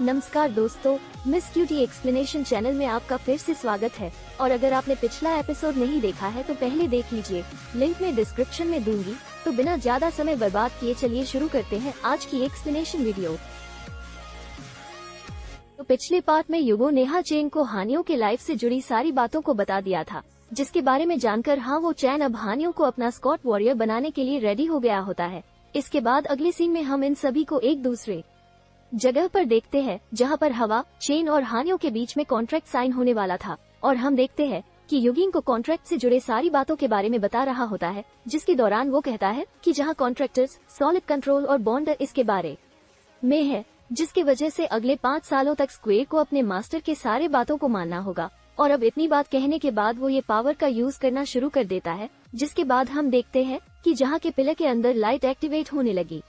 नमस्कार दोस्तों, miss cutie explanation channel में आपका फिर से स्वागत है। और अगर आपने पिछला एपिसोड नहीं देखा है तो पहले देख लीजिए, लिंक में डिस्क्रिप्शन में दूंगी। तो बिना ज्यादा समय बर्बाद किए चलिए शुरू करते हैं आज की एक्सप्लेनेशन वीडियो। तो पिछले पार्ट में युगो ने चेन को हानियों के लाइफ से जुड़ी सारी बातों को बता दिया था, जिसके बारे में जानकर वो चैन अब हानियों को अपना स्कॉट वॉरियर बनाने के लिए रेडी हो गया होता है। इसके बाद अगले सीन में हम इन सभी को एक दूसरे जगह पर देखते हैं, जहां पर हवा, चेन और हानियों के बीच में कॉन्ट्रैक्ट साइन होने वाला था। और हम देखते हैं कि युगिन को कॉन्ट्रैक्ट से जुड़े सारी बातों के बारे में बता रहा होता है, जिसके दौरान वो कहता है कि जहां कॉन्ट्रैक्टर्स, सॉलिड कंट्रोल और बॉन्डर इसके बारे में है, जिसकी वजह से अगले 5 सालों तक स्क्वेयर को अपने मास्टर के सारे बातों को मानना होगा। और अब इतनी बात कहने के बाद वो ये पावर का यूज करना शुरू कर देता है, जिसके बाद हम देखते हैं कि जहाँ के पिलर के अंदर लाइट एक्टिवेट होने लगी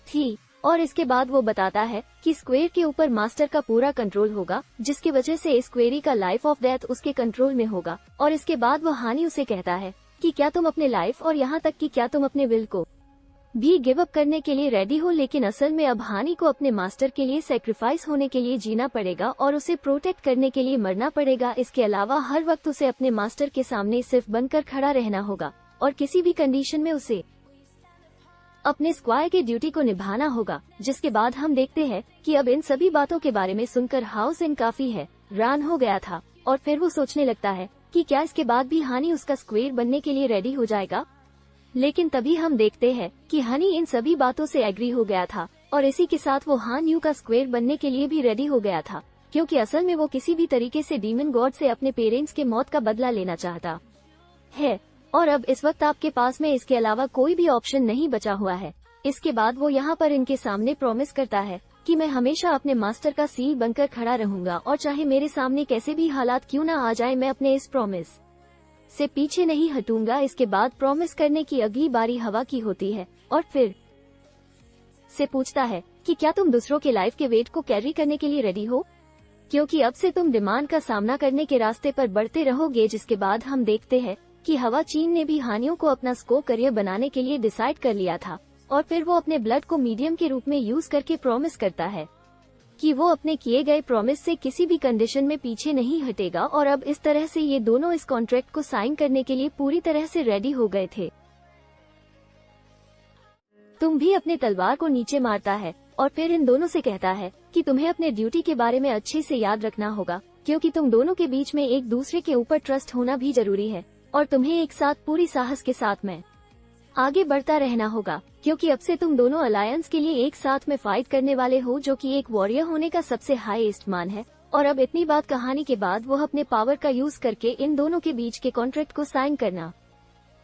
थी। और इसके बाद वो बताता है कि स्क्वेयर के ऊपर मास्टर का पूरा कंट्रोल होगा, जिसकी वजह से स्क्वेरी का लाइफ ऑफ डेथ उसके कंट्रोल में होगा। और इसके बाद वो हानि उसे कहता है कि क्या तुम अपने लाइफ और यहाँ तक कि क्या तुम अपने विल को भी गिव अप करने के लिए रेडी हो। लेकिन असल में अब हानि को अपने मास्टर के लिए सेक्रीफाइस होने के लिए जीना पड़ेगा और उसे प्रोटेक्ट करने के लिए मरना पड़ेगा। इसके अलावा हर वक्त उसे अपने मास्टर के सामने सिर्फ बनकर खड़ा रहना होगा और किसी भी कंडीशन में उसे अपने स्क्वायर की ड्यूटी को निभाना होगा। जिसके बाद हम देखते हैं कि अब इन सभी बातों के बारे में सुनकर हाउस इन काफी हैरान हो गया था। और फिर वो सोचने लगता है कि क्या इसके बाद भी हानि उसका स्क्वेयर बनने के लिए रेडी हो जाएगा। लेकिन तभी हम देखते हैं कि हनी इन सभी बातों से एग्री हो गया था और इसी के साथ वो हान यू का स्क्वेयर बनने के लिए भी रेडी हो गया था, क्योंकि असल में वो किसी भी तरीके से डीमन गॉड से अपने पेरेंट्स के मौत का बदला लेना चाहता है। और अब इस वक्त आपके पास में इसके अलावा कोई भी ऑप्शन नहीं बचा हुआ है। इसके बाद वो यहाँ पर इनके सामने प्रॉमिस करता है कि मैं हमेशा अपने मास्टर का सील बनकर खड़ा रहूंगा और चाहे मेरे सामने कैसे भी हालात क्यों ना आ जाए, मैं अपने इस प्रॉमिस से पीछे नहीं हटूंगा। इसके बाद प्रॉमिस करने की अगली बारी हवा की होती है और फिर से पूछता है कि क्या तुम दूसरों के लाइफ के वेट को कैरी करने के लिए रेडी हो, क्योंकि अब से तुम डिमांड का सामना करने के रास्ते पर बढ़ते रहोगे। जिसके बाद हम देखते हैं कि हवा चीन ने भी हानियों को अपना स्को करियर बनाने के लिए डिसाइड कर लिया था और फिर वो अपने ब्लड को मीडियम के रूप में यूज करके प्रॉमिस करता है कि वो अपने किए गए प्रॉमिस से किसी भी कंडीशन में पीछे नहीं हटेगा। और अब इस तरह से ये दोनों इस कॉन्ट्रैक्ट को साइन करने के लिए पूरी तरह से रेडी हो गए थे। तुम भी अपने तलवार को नीचे मारता है और फिर इन दोनों से कहता है कि तुम्हें अपने ड्यूटी के बारे में अच्छे से याद रखना होगा, क्योंकि तुम दोनों के बीच में एक दूसरे के ऊपर ट्रस्ट होना भी जरूरी है और तुम्हें एक साथ पूरी साहस के साथ में आगे बढ़ता रहना होगा, क्योंकि अब से तुम दोनों अलायंस के लिए एक साथ में फाइट करने वाले हो, जो कि एक वॉरियर होने का सबसे हाईएस्ट मान है। और अब इतनी बात कहानी के बाद वो अपने पावर का यूज करके इन दोनों के बीच के कॉन्ट्रैक्ट को साइन करना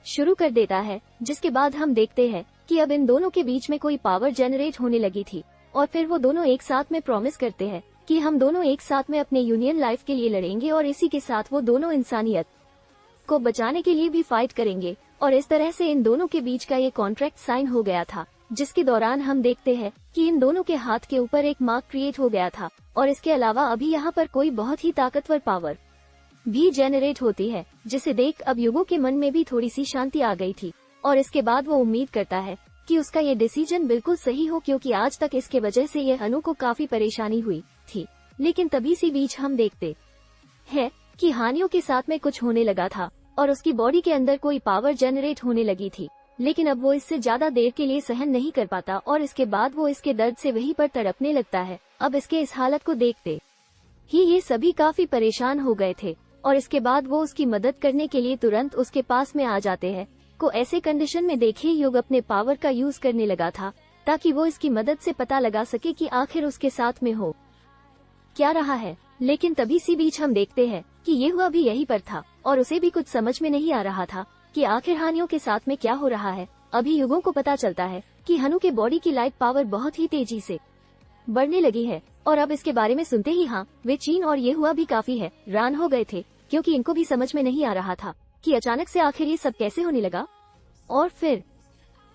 शुरू कर देता है। जिसके बाद हम देखते हैं कि अब इन दोनों के बीच में कोई पावर जनरेट होने लगी थी और फिर वो दोनों एक साथ में प्रॉमिस करते हैं कि हम दोनों एक साथ में अपने यूनियन लाइफ के लिए लड़ेंगे और इसी के साथ वो दोनों इंसानियत को बचाने के लिए भी फाइट करेंगे। और इस तरह से इन दोनों के बीच का ये कॉन्ट्रैक्ट साइन हो गया था, जिसके दौरान हम देखते हैं कि इन दोनों के हाथ के ऊपर एक मार्क क्रिएट हो गया था। और इसके अलावा अभी यहाँ पर कोई बहुत ही ताकतवर पावर भी जेनरेट होती है, जिसे देख अब युगो के मन में भी थोड़ी सी शांति आ गई थी। और इसके बाद वो उम्मीद करता है कि उसका ये डिसीजन बिल्कुल सही हो, क्योंकि आज तक इसके वजह से ये अनु को काफी परेशानी हुई थी। लेकिन तभी सी बीच हम देखते हैं कि हानियों के साथ में कुछ होने लगा था और उसकी बॉडी के अंदर कोई पावर जनरेट होने लगी थी। लेकिन अब वो इससे ज्यादा देर के लिए सहन नहीं कर पाता और इसके बाद वो इसके दर्द से वहीं पर तड़पने लगता है। अब इसके इस हालत को देखते ही ये सभी काफी परेशान हो गए थे और इसके बाद वो उसकी मदद करने के लिए तुरंत उसके पास में आ जाते हैं। को ऐसे कंडीशन में देखे युग अपने पावर का यूज करने लगा था ताकि वो इसकी मदद से पता लगा सके कि आखिर उसके साथ में हो क्या रहा है। लेकिन तभी सी बीच हम देखते हैं कि ये हुआ भी यहीं पर था और उसे भी कुछ समझ में नहीं आ रहा था कि आखिर हानियों के साथ में क्या हो रहा है। अभी युगों को पता चलता है कि हनु के बॉडी की लाइट पावर बहुत ही तेजी से बढ़ने लगी है। और अब इसके बारे में सुनते ही वे चीन और ये हुआ भी काफी हैरान हो गए थे, क्योंकि इनको भी समझ में नहीं आ रहा था कि अचानक से आखिर ये सब कैसे होने लगा। और फिर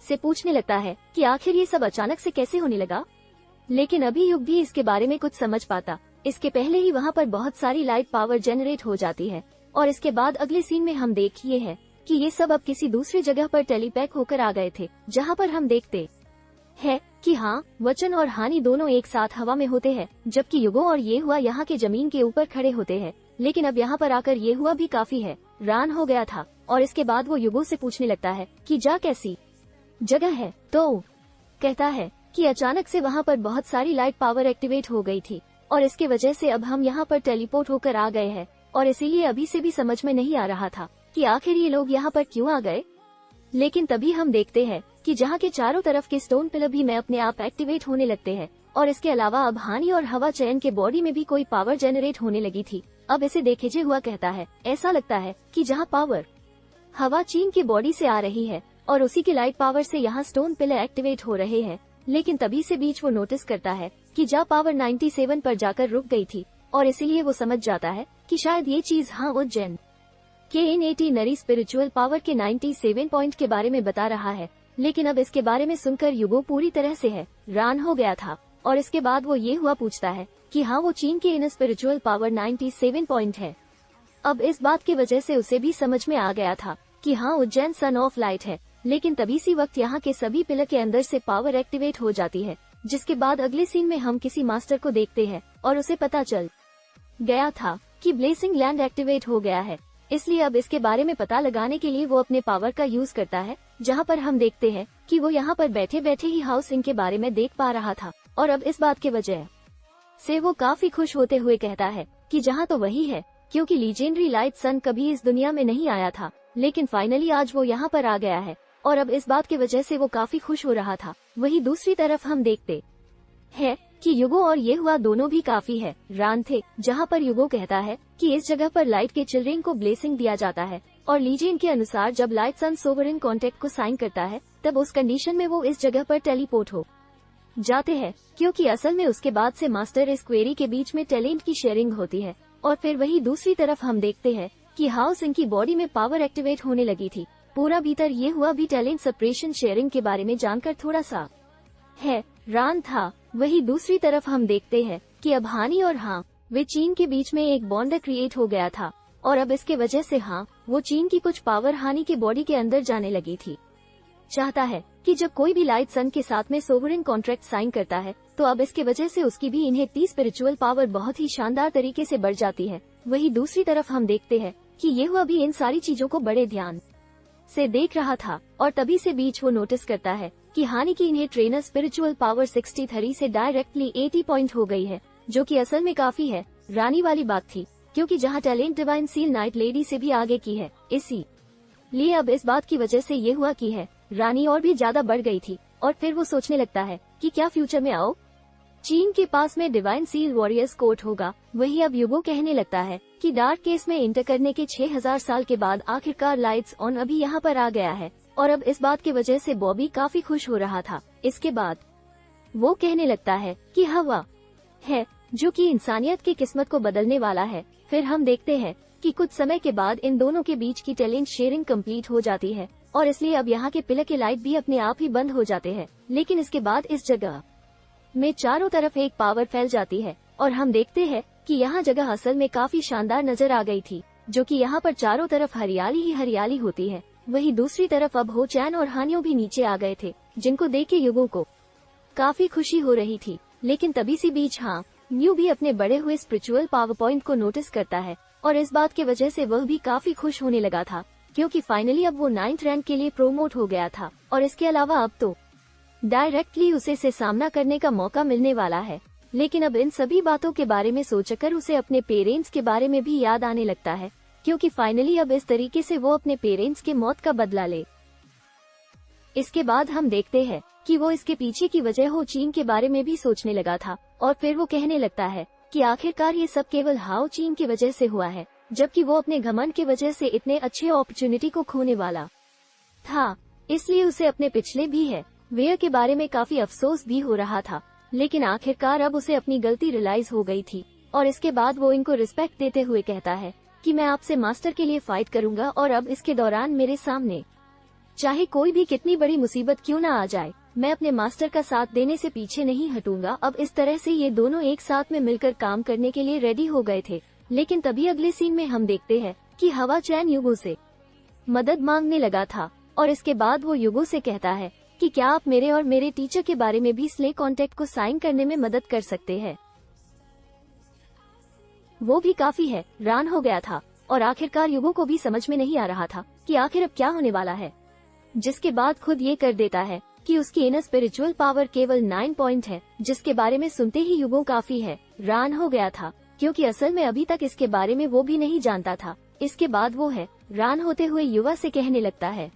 से पूछने लगता है कि आखिर ये सब अचानक से कैसे होने लगा। लेकिन अभी युग भी इसके बारे में कुछ समझ पाता इसके पहले ही वहाँ पर बहुत सारी लाइट पावर जनरेट हो जाती है। और इसके बाद अगले सीन में हम देखिए हैं कि ये सब अब किसी दूसरी जगह पर टेलीपैक होकर आ गए थे, जहाँ पर हम देखते है कि हाँ, वचन और हानि दोनों एक साथ हवा में होते हैं, जबकि युगो और ये हुआ यहाँ के जमीन के ऊपर खड़े होते हैं। लेकिन अब यहाँ पर आकर ये हुआ भी काफी है रान हो गया था, और इसके बाद वो युगो से पूछने लगता है कि जा कैसी जगह है, तो कहता है कि अचानक से वहाँ पर बहुत सारी लाइट पावर एक्टिवेट हो गई थी, और इसके वजह से अब हम यहाँ पर टेलीपोर्ट होकर आ गए हैं, और इसीलिए अभी से भी समझ में नहीं आ रहा था कि आखिर ये लोग यहाँ पर क्यों आ गए। लेकिन तभी हम देखते हैं कि जहाँ के चारों तरफ के स्टोन पिलर भी में अपने आप एक्टिवेट होने लगते हैं, और इसके अलावा अब हानि और हवा चैन के बॉडी में भी कोई पावर जनरेट होने लगी थी। अब इसे देखे हुआ कहता है, ऐसा लगता है कि जहाँ पावर हवा चीन की बॉडी से आ रही है और उसी की लाइट पावर से यहाँ स्टोन पिलर एक्टिवेट हो रहे हैं। लेकिन तभी से बीच वो नोटिस करता है कि जा पावर 97 पर जाकर रुक गई थी, और इसीलिए वो समझ जाता है कि शायद ये चीज हाँ उज्जैन के इन 80 नरी स्पिरिचुअल पावर के 97 पॉइंट के बारे में बता रहा है। लेकिन अब इसके बारे में सुनकर युगो पूरी तरह से है रान हो गया था, और इसके बाद वो ये हुआ पूछता है कि हाँ वो चीन के इन स्पिरिचुअल पावर 97 पॉइंट है। अब इस बात की वजह से उसे भी समझ में आ गया था कि हाँ उज्जैन सन ऑफ लाइट है। लेकिन तभी सी वक्त यहाँ के सभी पिलर के अंदर से पावर एक्टिवेट हो जाती है, जिसके बाद अगले सीन में हम किसी मास्टर को देखते हैं और उसे पता चल गया था कि ब्लेसिंग लैंड एक्टिवेट हो गया है। इसलिए अब इसके बारे में पता लगाने के लिए वो अपने पावर का यूज करता है, जहाँ पर हम देखते हैं कि वो यहाँ पर बैठे बैठे ही हाउस इनके बारे में देख पा रहा था, और अब इस बात के वजह से वो काफी खुश होते हुए कहता है कि जहाँ तो वही है, क्योंकि लीजेंडरी लाइट सन कभी इस दुनिया में नहीं आया था, लेकिन फाइनली आज वो यहाँ पर आ गया है, और अब इस बात की वजह से वो काफी खुश हो रहा था। वही दूसरी तरफ हम देखते हैं कि युगो और ये हुआ दोनों भी काफी है रान थे, जहाँ पर युगो कहता है कि इस जगह पर लाइट के चिल्ड्रेन को ब्लेसिंग दिया जाता है, और लीजेंड के अनुसार जब लाइट सन सोवरेन कॉन्ट्रैक्ट को साइन करता है तब उस कंडीशन में वो इस जगह पर टेलीपोर्ट हो जाते हैं, क्योंकि असल में उसके बाद से मास्टर इस क्वेरी के बीच में टैलेंट की शेयरिंग होती है। और फिर वही दूसरी तरफ हम देखते हैं कि हाउस इनकी बॉडी में पावर एक्टिवेट होने लगी थी। पूरा भीतर ये हुआ भी टैलेंट सेपरेशन शेयरिंग के बारे में जानकर थोड़ा सा है रान था। वही दूसरी तरफ हम देखते हैं कि अब हानि और हाँ वे चीन के बीच में एक बॉन्ड क्रिएट हो गया था, और अब इसके वजह से हाँ वो चीन की कुछ पावर हानि के बॉडी के अंदर जाने लगी थी। चाहता है कि जब कोई भी लाइट सन के साथ में सोवरेन कॉन्ट्रैक्ट साइन करता है तो अब इसके वजह से उसकी भी इन्हें 30 स्पिरिचुअल पावर बहुत ही शानदार तरीके से बढ़ जाती है। वही दूसरी तरफ हम देखते हैं कि ये हुआ भी इन सारी चीजों को बड़े ध्यान से देख रहा था, और तभी से बीच वो नोटिस करता है कि हानि की इन्हें ट्रेनर स्पिरिचुअल पावर 63 से डायरेक्टली 80 पॉइंट हो गई है, जो कि असल में काफी है रानी वाली बात थी, क्योंकि जहां talent divine seal night lady से भी आगे की है। इसी लिए अब इस बात की वजह से ये हुआ की है रानी और भी ज्यादा बढ़ गई थी। और फिर वो सोचने लगता है कि क्या फ्यूचर में आओ चीन के पास में डिवाइन सील वॉरियर्स कोर्ट होगा। वही अब युगो कहने लगता है कि डार्क केस में इंटर करने के 6000 साल के बाद आखिरकार लाइट्स ऑन अभी यहाँ पर आ गया है, और अब इस बात की वजह से बॉबी काफी खुश हो रहा था। इसके बाद वो कहने लगता है कि हवा है जो कि इंसानियत की किस्मत को बदलने वाला है। फिर हम देखते हैं कि कुछ समय के बाद इन दोनों के बीच की टैलेंट शेयरिंग कंप्लीट हो जाती है, और इसलिए अब यहाँ के पिलर के लाइट भी अपने आप ही बंद हो जाते हैं। लेकिन इसके बाद इस जगह में चारों तरफ एक पावर फैल जाती है, और हम देखते हैं कि यहाँ जगह असल में काफी शानदार नजर आ गई थी, जो कि यहाँ पर चारों तरफ हरियाली ही हरियाली होती है। वही दूसरी तरफ अब हो चैन और हानियों भी नीचे आ गए थे, जिनको देख के युगो को काफी खुशी हो रही थी। लेकिन तभी सी बीच हाँ न्यू भी अपने बड़े हुए स्पिरिचुअल पावर पॉइंट को नोटिस करता है, और इस बात की वजह से वह भी काफी खुश होने लगा था, क्योंकि फाइनली अब वो 9th रैंक के लिए प्रोमोट हो गया था, और इसके अलावा अब तो डायरेक्टली उसे से सामना करने का मौका मिलने वाला है। लेकिन अब इन सभी बातों के बारे में सोचकर उसे अपने पेरेंट्स के बारे में भी याद आने लगता है, क्योंकि फाइनली अब इस तरीके से वो अपने पेरेंट्स के मौत का बदला ले। इसके बाद हम देखते हैं कि वो इसके पीछे की वजह हो चीन के बारे में भी सोचने लगा था, और फिर वो कहने लगता है कि आखिरकार ये सब केवल हाओ चीन की वजह से हुआ है, जबकि वो अपने घमंड की वजह से इतने अच्छे अपॉर्चुनिटी को खोने वाला था। इसलिए उसे अपने पिछले भी है वेयर के बारे में काफी अफसोस भी हो रहा था। लेकिन आखिरकार अब उसे अपनी गलती रियलाइज हो गई थी, और इसके बाद वो इनको रिस्पेक्ट देते हुए कहता है कि मैं आपसे मास्टर के लिए फाइट करूंगा, और अब इसके दौरान मेरे सामने चाहे कोई भी कितनी बड़ी मुसीबत क्यों ना आ जाए, मैं अपने मास्टर का साथ देने से पीछे नहीं हटूंगा। अब इस तरह से ये दोनों एक साथ में मिलकर काम करने के लिए रेडी हो गए थे। लेकिन तभी अगले सीन में हम देखते हैं कि हवा चैन युगो से मदद मांगने लगा था, और इसके बाद वो युगो से कहता है कि क्या आप मेरे और मेरे टीचर के बारे में भी स्ले कॉन्ट्रैक्ट को साइन करने में मदद कर सकते हैं। वो भी काफी हैरान हो गया था और आखिरकार युगो को भी समझ में नहीं आ रहा था कि आखिर अब क्या होने वाला है, जिसके बाद खुद ये कर देता है कि उसकी इनर स्पिरिचुअल पावर केवल 9 पॉइंट है, जिसके बारे में सुनते ही युगो काफी हैरान हो गया था, क्योंकि असल में अभी तक इसके बारे में वो भी नहीं जानता था। इसके बाद वो हैरान होते हुए युवा से कहने लगता है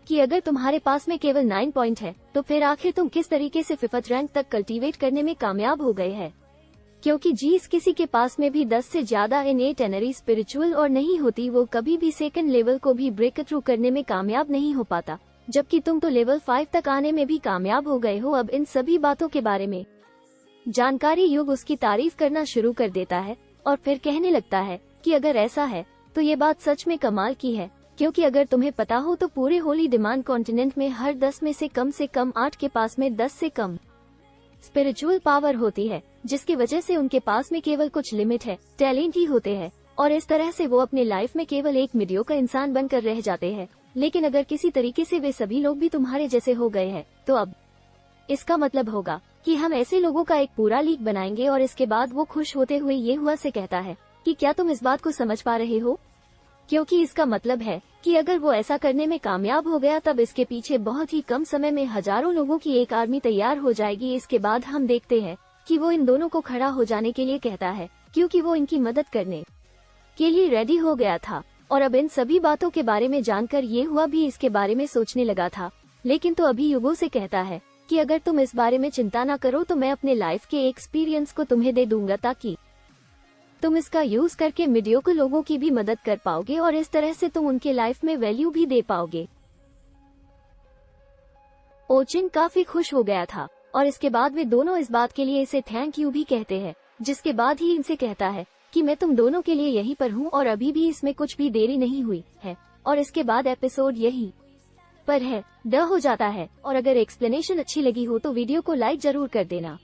कि अगर तुम्हारे पास में केवल 9 पॉइंट है तो फिर आखिर तुम किस तरीके से 5th रैंक तक कल्टीवेट करने में कामयाब हो गए हैं, क्योंकि जिस किसी के पास में भी 10 से ज्यादा इनेट एनर्जी स्पिरिचुअल और नहीं होती, वो कभी भी सेकंड लेवल को भी ब्रेक थ्रू करने में कामयाब नहीं हो पाता, जबकि तुम तो लेवल 5 तक आने में भी कामयाब हो गए हो। अब इन सभी बातों के बारे में जानकारी युग उसकी तारीफ करना शुरू कर देता है और फिर कहने लगता है कि अगर ऐसा है तो ये बात सच में कमाल की है, क्योंकि अगर तुम्हें पता हो तो पूरे होली डिमांड कॉन्टिनेंट में हर 10 में से कम 8 के पास में 10 से कम स्पिरिचुअल पावर होती है, जिसकी वजह से उनके पास में केवल कुछ लिमिट टैलेंट ही होते हैं, और इस तरह से वो अपने लाइफ में केवल एक मीडियोकर इंसान बनकर रह जाते हैं। लेकिन अगर किसी तरीके से वे सभी लोग भी तुम्हारे जैसे हो गए हैं तो अब इसका मतलब होगा कि हम ऐसे लोगों का एक पूरा लीग बनाएंगे। और इसके बाद वो खुश होते हुए ये हुआ से कहता है कि क्या तुम इस बात को समझ पा रहे हो, क्योंकि इसका मतलब है कि अगर वो ऐसा करने में कामयाब हो गया तब इसके पीछे बहुत ही कम समय में हजारों लोगों की एक आर्मी तैयार हो जाएगी। इसके बाद हम देखते हैं कि वो इन दोनों को खड़ा हो जाने के लिए कहता है, क्योंकि वो इनकी मदद करने के लिए रेडी हो गया था। और अब इन सभी बातों के बारे में जानकर ये हुआ भी इसके बारे में सोचने लगा था, लेकिन तो अभी युगो से कहता है कि अगर तुम इस बारे में चिंता ना करो तो मैं अपने लाइफ के एक्सपीरियंस को तुम्हें दे दूंगा, ताकि तुम इसका यूज करके मीडियोकर लोगों की भी मदद कर पाओगे और इस तरह से तुम उनके लाइफ में वैल्यू भी दे पाओगे। ओचिन काफी खुश हो गया था और इसके बाद वे दोनों इस बात के लिए इसे थैंक यू भी कहते हैं, जिसके बाद ही इनसे कहता है कि मैं तुम दोनों के लिए यहीं पर हूँ और अभी भी इसमें कुछ भी देरी नहीं हुई है। और इसके बाद एपिसोड यहीं पर हो जाता है। और अगर एक्सप्लेनेशन अच्छी लगी हो तो वीडियो को लाइक जरूर कर देना।